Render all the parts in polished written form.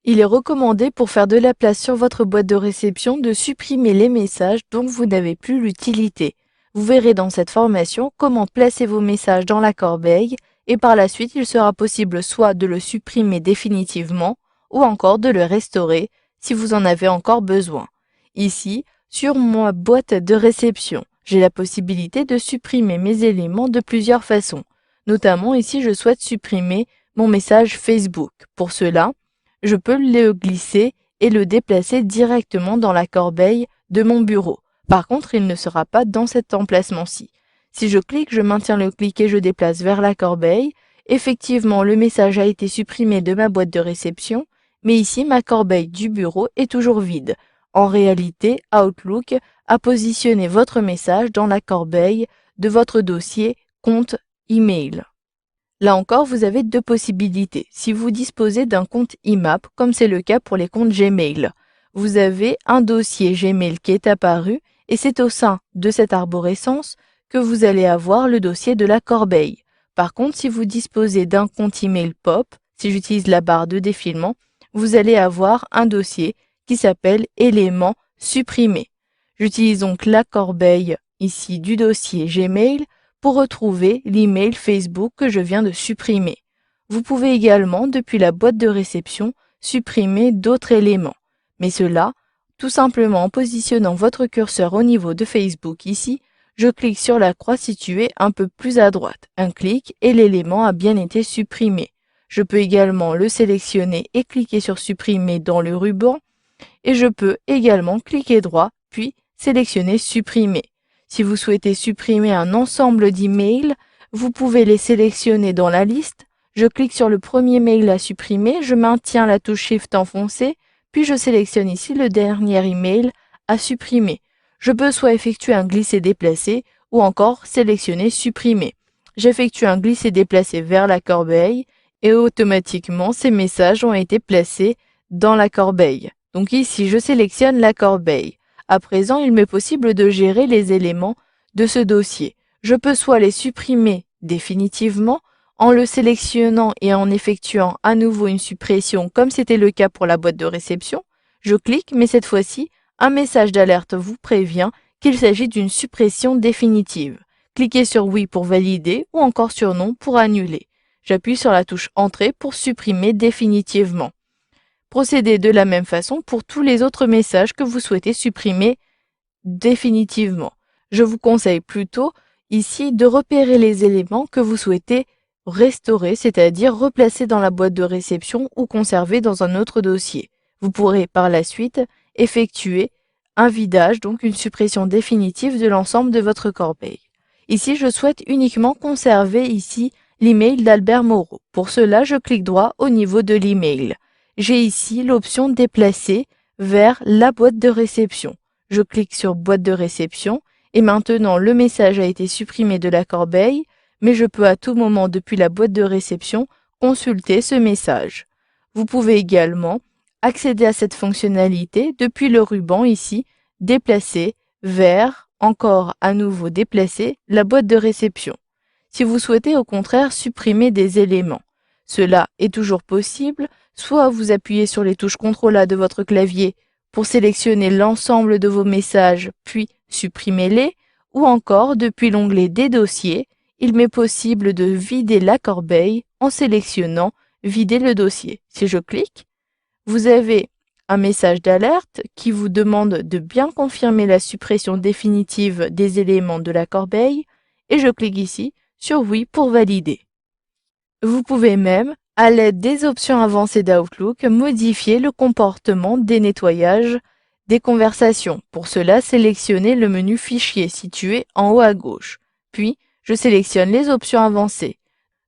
Il est recommandé pour faire de la place sur votre boîte de réception de supprimer les messages dont vous n'avez plus l'utilité. Vous verrez dans cette formation comment placer vos messages dans la corbeille et par la suite il sera possible soit de le supprimer définitivement ou encore de le restaurer si vous en avez encore besoin. Ici, sur ma boîte de réception, j'ai la possibilité de supprimer mes éléments de plusieurs façons. Notamment ici, je souhaite supprimer mon message Facebook. Pour cela, je peux le glisser et le déplacer directement dans la corbeille de mon bureau. Par contre, il ne sera pas dans cet emplacement-ci. Si je clique, je maintiens le clic et je déplace vers la corbeille. Effectivement, le message a été supprimé de ma boîte de réception, mais ici, ma corbeille du bureau est toujours vide. En réalité, Outlook a positionné votre message dans la corbeille de votre dossier compte email. Là encore, vous avez deux possibilités. Si vous disposez d'un compte IMAP, comme c'est le cas pour les comptes Gmail, vous avez un dossier Gmail qui est apparu et c'est au sein de cette arborescence que vous allez avoir le dossier de la corbeille. Par contre, si vous disposez d'un compte email POP, si j'utilise la barre de défilement, vous allez avoir un dossier qui s'appelle éléments supprimés. J'utilise donc la corbeille ici du dossier Gmail pour retrouver l'email Facebook que je viens de supprimer. Vous pouvez également, depuis la boîte de réception, supprimer d'autres éléments. Mais cela, tout simplement en positionnant votre curseur au niveau de Facebook ici, je clique sur la croix située un peu plus à droite. Un clic et l'élément a bien été supprimé. Je peux également le sélectionner et cliquer sur supprimer dans le ruban. Et je peux également cliquer droit, puis sélectionner supprimer. Si vous souhaitez supprimer un ensemble d'emails, vous pouvez les sélectionner dans la liste. Je clique sur le premier mail à supprimer, je maintiens la touche Shift enfoncée, puis je sélectionne ici le dernier email à supprimer. Je peux soit effectuer un glisser-déplacer ou encore sélectionner supprimer. J'effectue un glisser-déplacer vers la corbeille et automatiquement ces messages ont été placés dans la corbeille. Donc ici, je sélectionne la corbeille. À présent, il m'est possible de gérer les éléments de ce dossier. Je peux soit les supprimer définitivement en le sélectionnant et en effectuant à nouveau une suppression comme c'était le cas pour la boîte de réception. Je clique, mais cette fois-ci, un message d'alerte vous prévient qu'il s'agit d'une suppression définitive. Cliquez sur oui pour valider ou encore sur non pour annuler. J'appuie sur la touche entrée pour supprimer définitivement. Procédez de la même façon pour tous les autres messages que vous souhaitez supprimer définitivement. Je vous conseille plutôt ici de repérer les éléments que vous souhaitez restaurer, c'est-à-dire replacer dans la boîte de réception ou conserver dans un autre dossier. Vous pourrez par la suite effectuer un vidage, donc une suppression définitive de l'ensemble de votre corbeille. Ici, je souhaite uniquement conserver ici l'email d'Albert Moreau. Pour cela, je clique droit au niveau de l'email. J'ai ici l'option déplacer vers la boîte de réception. Je clique sur boîte de réception et maintenant le message a été supprimé de la corbeille, mais je peux à tout moment depuis la boîte de réception consulter ce message. Vous pouvez également accéder à cette fonctionnalité depuis le ruban ici, déplacer vers, encore à nouveau déplacer, la boîte de réception. Si vous souhaitez au contraire supprimer des éléments, cela est toujours possible. Soit vous appuyez sur les touches CTRL A de votre clavier pour sélectionner l'ensemble de vos messages, puis supprimez-les, ou encore depuis l'onglet des dossiers, il m'est possible de vider la corbeille en sélectionnant vider le dossier. Si je clique, vous avez un message d'alerte qui vous demande de bien confirmer la suppression définitive des éléments de la corbeille et je clique ici sur oui pour valider. Vous pouvez même, à l'aide des options avancées d'Outlook, modifier le comportement des nettoyages des conversations. Pour cela, sélectionnez le menu Fichier situé en haut à gauche. Puis, je sélectionne les options avancées.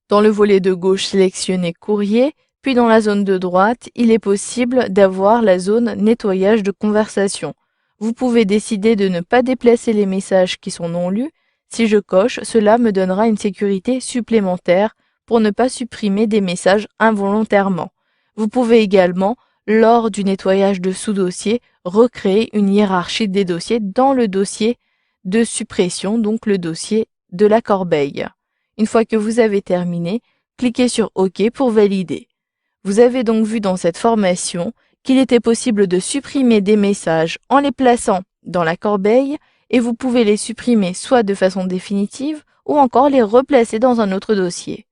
Dans le volet de gauche, sélectionnez Courrier, puis dans la zone de droite, il est possible d'avoir la zone Nettoyage de conversation. Vous pouvez décider de ne pas déplacer les messages qui sont non lus. Si je coche, cela me donnera une sécurité supplémentaire pour ne pas supprimer des messages involontairement. Vous pouvez également, lors du nettoyage de sous-dossiers, recréer une hiérarchie des dossiers dans le dossier de suppression, donc le dossier de la corbeille. Une fois que vous avez terminé, cliquez sur OK pour valider. Vous avez donc vu dans cette formation qu'il était possible de supprimer des messages en les plaçant dans la corbeille et vous pouvez les supprimer soit de façon définitive ou encore les replacer dans un autre dossier.